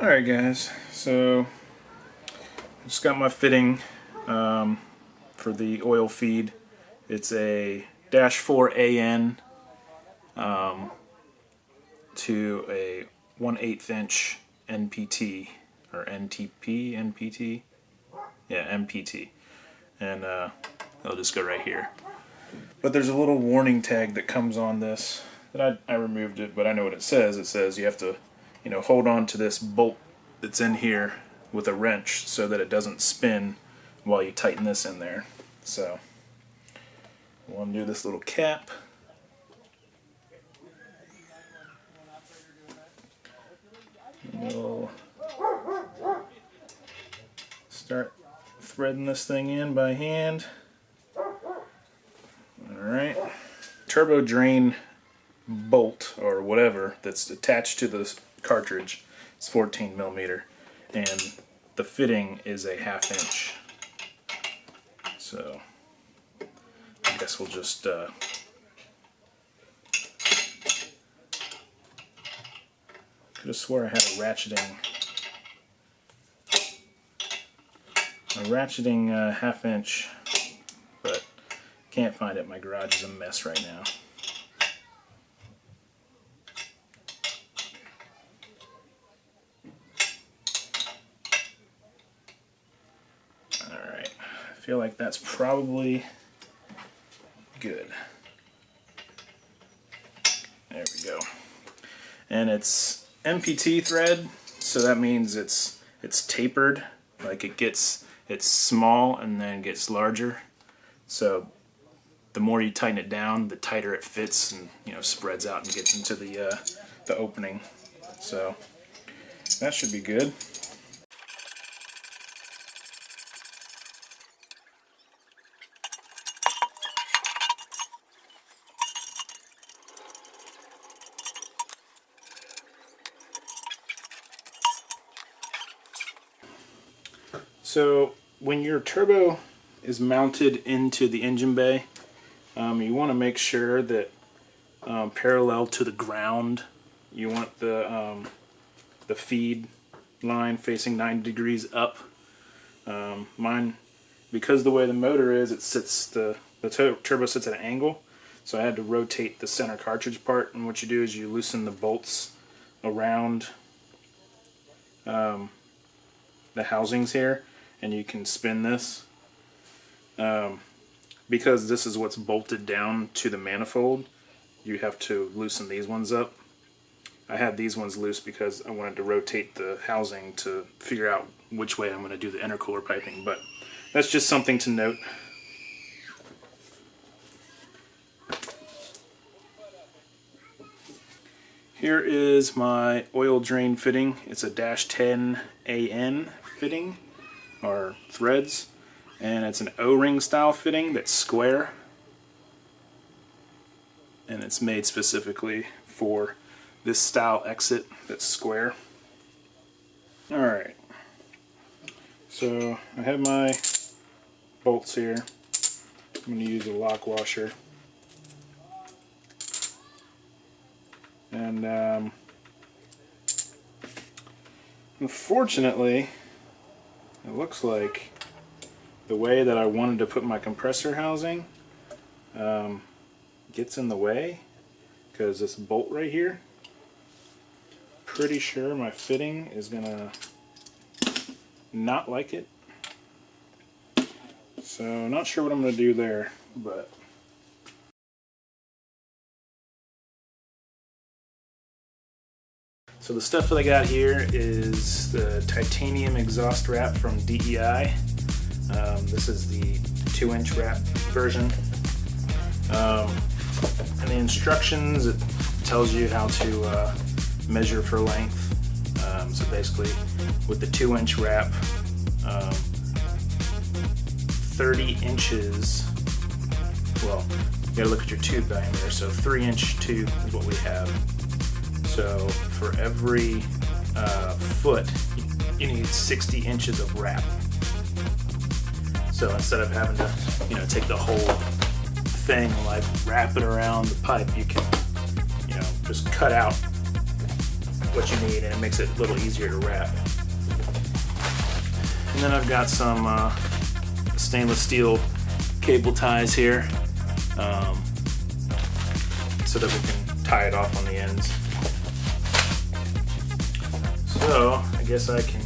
Alright guys, so I just got my fitting for the oil feed. It's a -4 AN to a 1/8 inch NPT or NTP, NPT? Yeah, NPT. And I'll just go right here. But there's a little warning tag that comes on this that I removed it, but I know what it says. It says you have to, hold on to this bolt that's in here with a wrench so that it doesn't spin while you tighten this in there. So we'll undo this little cap. We'll start threading this thing in by hand. Alright. Turbo drain bolt or whatever that's attached to the cartridge is 14 millimeter, and the fitting is a 1/2 inch. So I guess we'll just could have swore I had a ratcheting 1/2 inch, but can't find it. My garage is a mess right now. Alright, I feel like that's probably good. There we go. And it's MPT thread, so that means it's tapered. Like it's small and then gets larger. So the more you tighten it down, the tighter it fits and spreads out and gets into the opening. So that should be good. So when your turbo is mounted into the engine bay, you want to make sure that parallel to the ground, you want the feed line facing 90 degrees up. Mine, because the way the motor is, the turbo sits at an angle, so I had to rotate the center cartridge part. And what you do is you loosen the bolts around the housings here, and you can spin this. Because this is what's bolted down to the manifold, you have to loosen these ones up. I had these ones loose because I wanted to rotate the housing to figure out which way I'm going to do the intercooler piping, but that's just something to note. Here is my oil drain fitting. It's a -10 AN fitting, or threads, and it's an O-ring style fitting that's square, and it's made specifically for this style exit that's square. Alright, so I have my bolts here. I'm going to use a lock washer, and unfortunately it looks like the way that I wanted to put my compressor housing gets in the way, because this bolt right here, pretty sure my fitting is gonna not like it. So not sure what I'm gonna do there, but so the stuff that I got here is the titanium exhaust wrap from DEI. This is the 2-inch wrap version. And the instructions, it tells you how to measure for length. So basically, with the 2-inch wrap, 30 inches, well, you gotta look at your tube diameter, so 3-inch tube is what we have. So for every foot, you need 60 inches of wrap. So instead of having to, take the whole thing, like wrap it around the pipe, you can, just cut out what you need, and it makes it a little easier to wrap. And then I've got some stainless steel cable ties here, so that we can tie it off on the ends. So I guess I can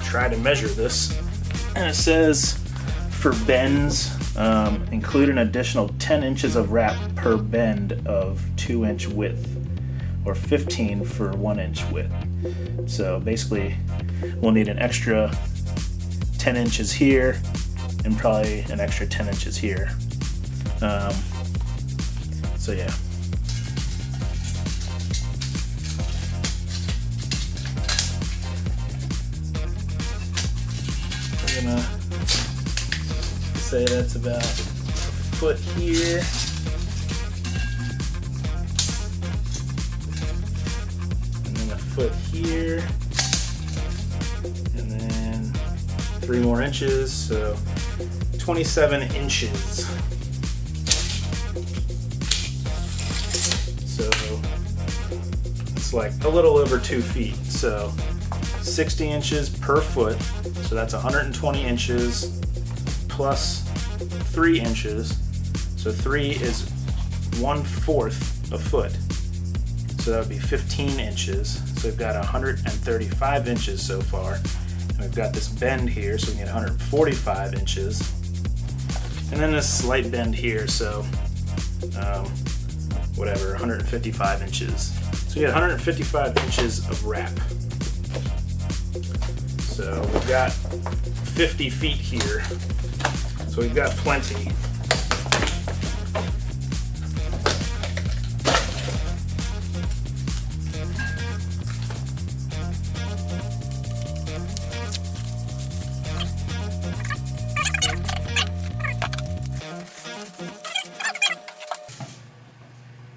try to measure this. And it says for bends, include an additional 10 inches of wrap per bend of 2-inch width, or 15 for 1-inch width. So basically we'll need an extra 10 inches here and probably an extra 10 inches here. So yeah. We're gonna say that's about a foot here. And then a foot here. And then 3 more inches, so 27 inches. So it's like a little over 2 feet. So 60 inches per foot. So that's 120 inches plus 3 inches. So 3 is 1/4 a foot. So that would be 15 inches. So we've got 135 inches so far. And we've got this bend here, so we get 145 inches. And then this slight bend here, so whatever, 155 inches. So we get 155 inches of wrap. So we've got 50 feet here. So we've got plenty.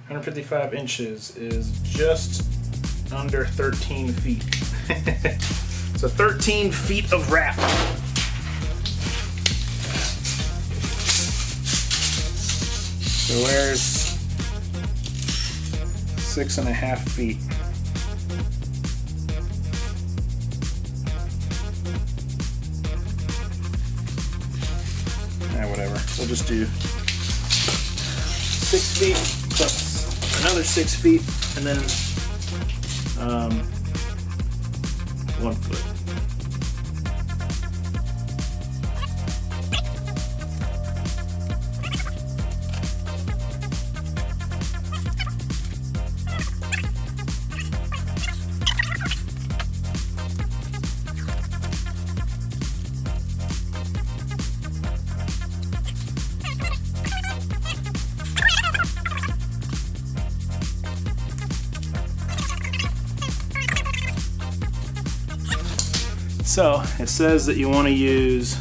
155 inches is just under 13 feet. So 13 feet of wrap. So where's 6.5 feet? Whatever. We'll just do 6 feet plus another 6 feet, and then 1 foot. So it says that you want to use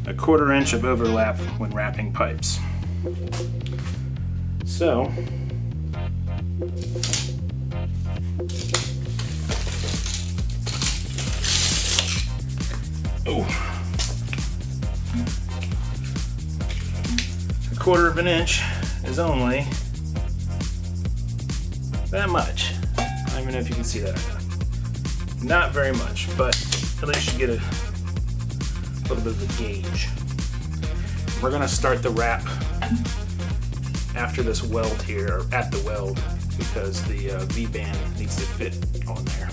1/4 inch of overlap when wrapping pipes. So oh, 1/4 inch is only that much. I don't even know if you can see that or not. Not very much, but at least you get a little bit of a gauge. We're gonna start the wrap after this weld here, or at the weld, because the V-band needs to fit on there.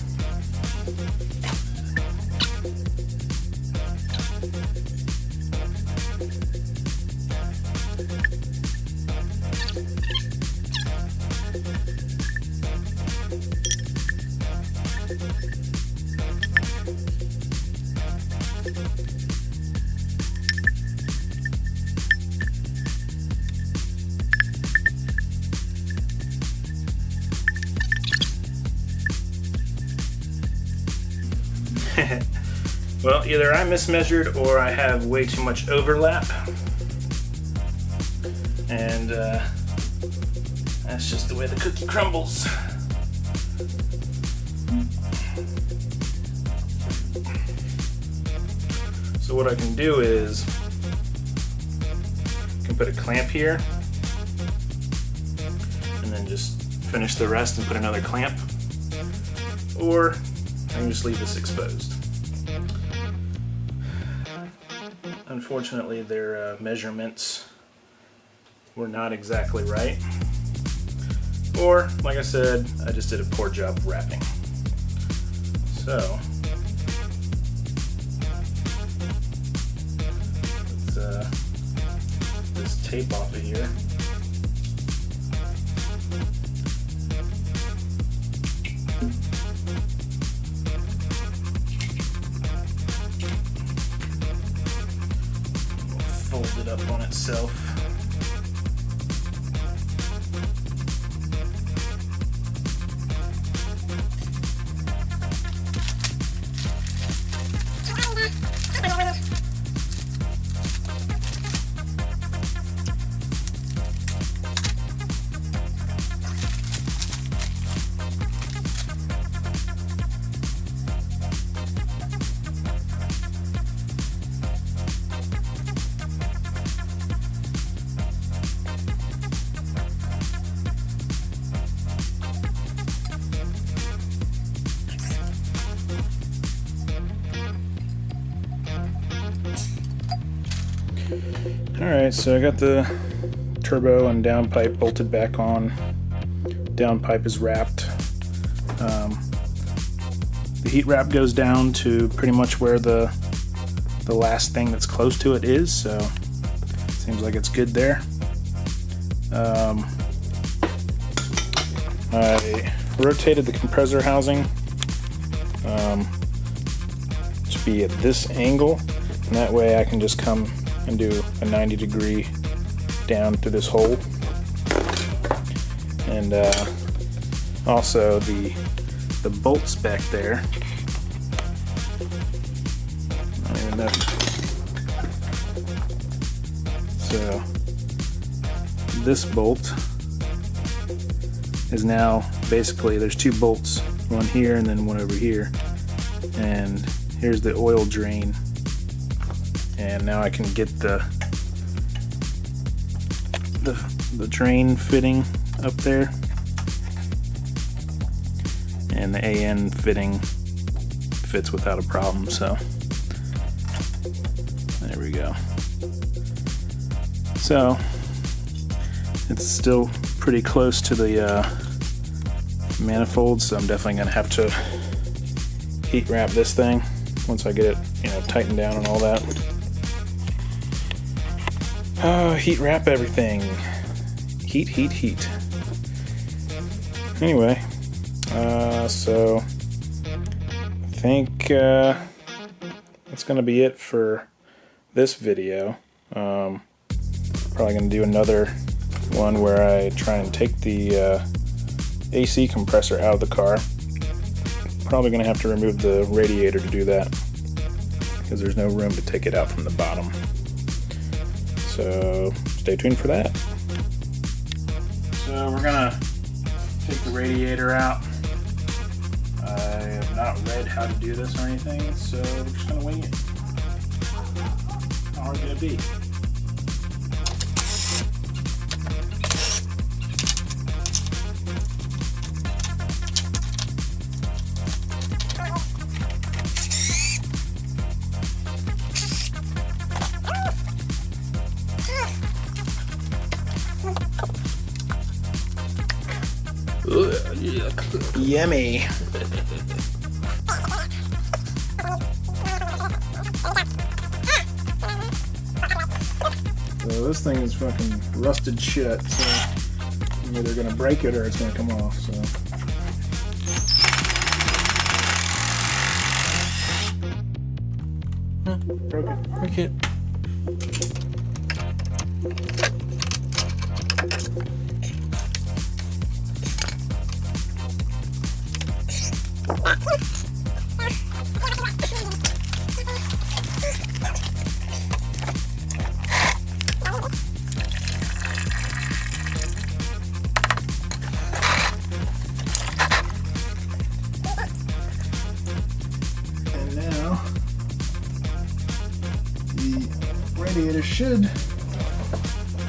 Well, either I mismeasured or I have way too much overlap, and that's just the way the cookie crumbles. So what I can do is I can put a clamp here and then just finish the rest and put another clamp or I can just leave this exposed. Unfortunately, their measurements were not exactly right, or like I said, I just did a poor job of wrapping. So let's this tape off of here. Fold it up on itself. Alright, so I got the turbo and downpipe bolted back on. Downpipe is wrapped. The heat wrap goes down to pretty much where the last thing that's close to it is, so seems like it's good there. I rotated the compressor housing to be at this angle, and that way I can just come and do a 90-degree down through this hole. And also the bolts back there, I don't even know. So this bolt is now basically, there's two bolts, one here and then one over here, and here's the oil drain. And now I can get the drain fitting up there, and the AN fitting fits without a problem, so there we go. So it's still pretty close to the manifold, so I'm definitely going to have to heat wrap this thing once I get it, tightened down and all that. Heat wrap everything. Heat. Anyway, so I think that's going to be it for this video. Probably going to do another one where I try and take the AC compressor out of the car. Probably going to have to remove the radiator to do that, because there's no room to take it out from the bottom. So stay tuned for that. So we're gonna take the radiator out. I have not read how to do this or anything, so we're just gonna wing it. How hard can it be? Yummy. So this thing is fucking rusted shut, so I'm either gonna break it or it's gonna come off, so. Broke it. Break it. And now the radiator should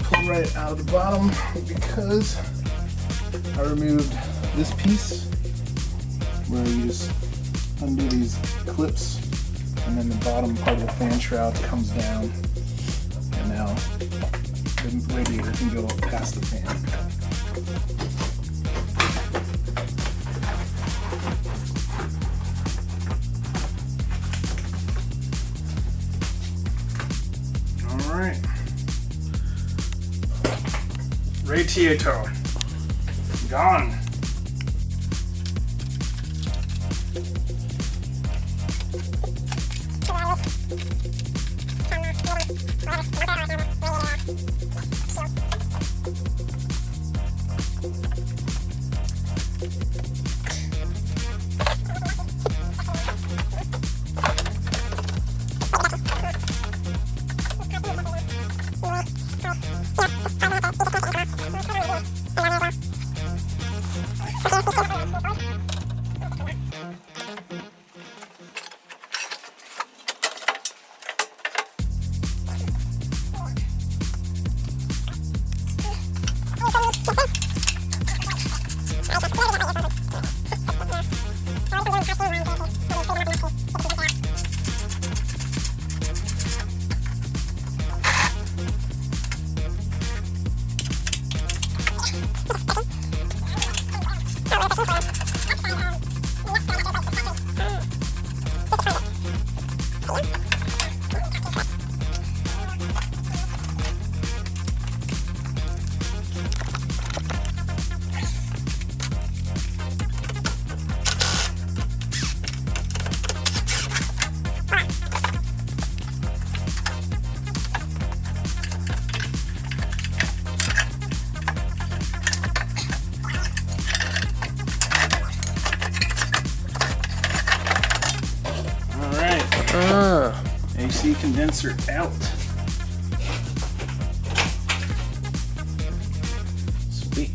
pull right out of the bottom, because I removed this piece where you just undo these clips, and then the bottom part of the fan shroud comes down, and now the radiator can go past the fan. Alright. Radiator gone. AC condenser out. Sweet.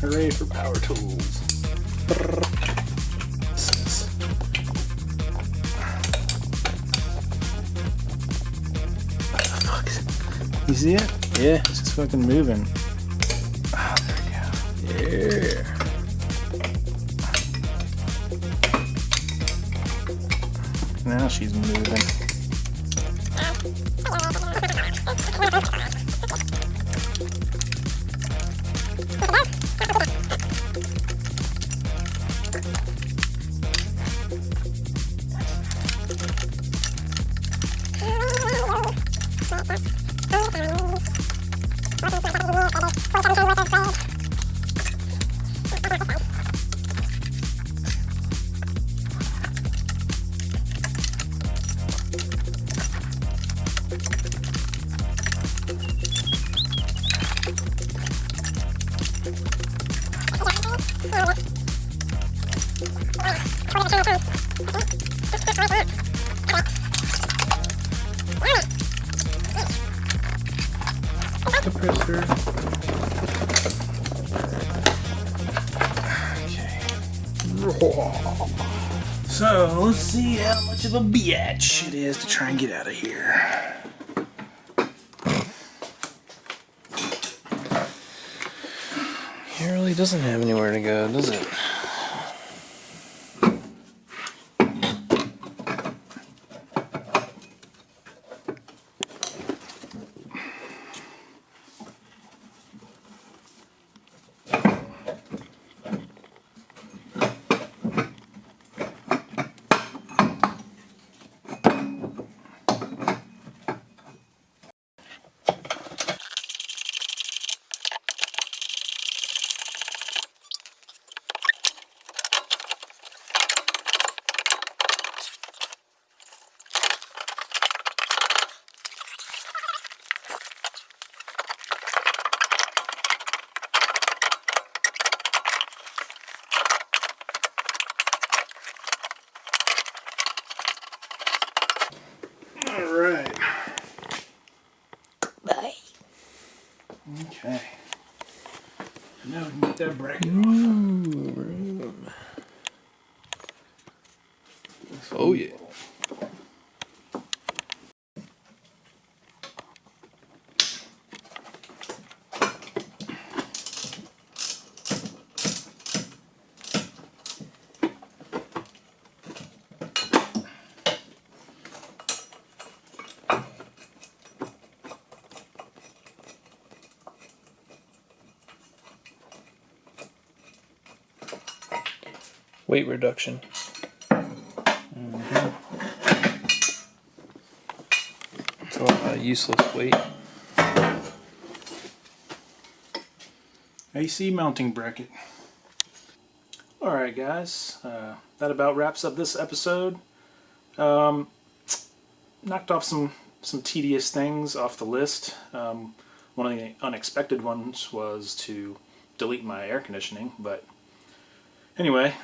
Hooray for power tools. What the fuck? You see it? Yeah, it's just fucking moving. Oh, there we go. Yeah. Now she's moving. Compressor. Okay. So let's see how much of a biatch it is to try and get out of here. It really doesn't have anywhere to go, does it? Bye. Okay. Now we can get that bracket off. Room. Oh yeah. Weight reduction. It's a lot of useless weight. AC mounting bracket. Alright guys, that about wraps up this episode. Knocked off some tedious things off the list. One of the unexpected ones was to delete my air conditioning, but anyway,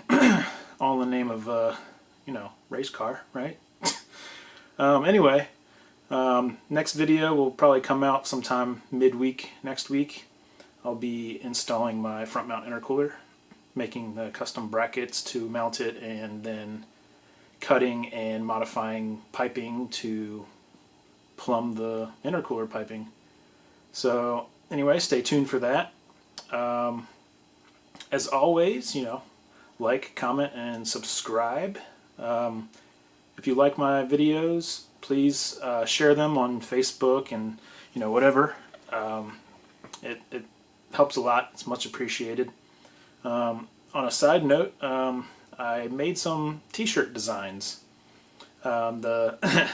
all in the name of, you know, race car, right? Anyway, next video will probably come out sometime midweek next week. I'll be installing my front mount intercooler, making the custom brackets to mount it, and then cutting and modifying piping to plumb the intercooler piping. So anyway, stay tuned for that. As always, you know, like, comment, and subscribe. If you like my videos, please share them on Facebook and, you know, whatever. It helps a lot. It's much appreciated. On a side note, I made some t-shirt designs. The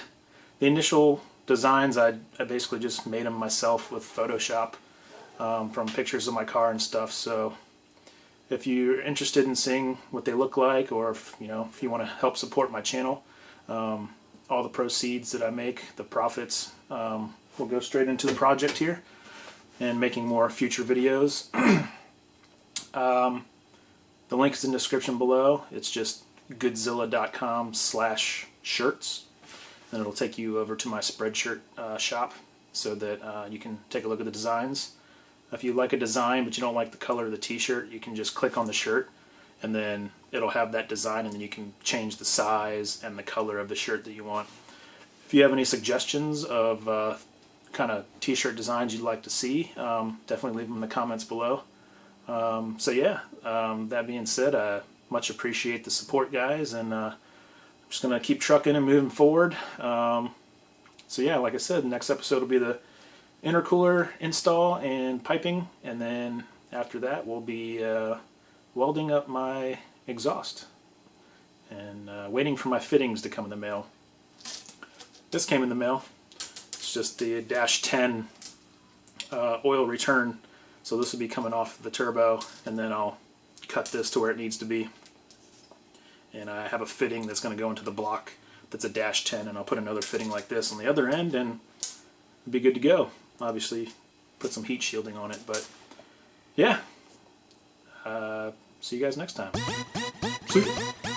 the initial designs, I basically just made them myself with Photoshop from pictures of my car and stuff. So if you're interested in seeing what they look like, or if you want to help support my channel, all the proceeds that I make, the profits, will go straight into the project here and making more future videos. The link is in the description below. It's just goodzilla.com/shirts, and it'll take you over to my Spreadshirt shop so that you can take a look at the designs. If you like a design but you don't like the color of the t-shirt, you can just click on the shirt and then it'll have that design, and then you can change the size and the color of the shirt that you want. If you have any suggestions of kind of t-shirt designs you'd like to see, definitely leave them in the comments below. So yeah, that being said, I much appreciate the support, guys, and I'm just going to keep trucking and moving forward. So yeah, like I said, the next episode will be the intercooler install and piping, and then after that we'll be welding up my exhaust and waiting for my fittings to come in the mail. This came in the mail. It's just the -10 oil return, so this will be coming off the turbo, and then I'll cut this to where it needs to be, and I have a fitting that's going to go into the block that's a -10, and I'll put another fitting like this on the other end, and it'll be good to go. Obviously put some heat shielding on it, but yeah, see you guys next time. See ya.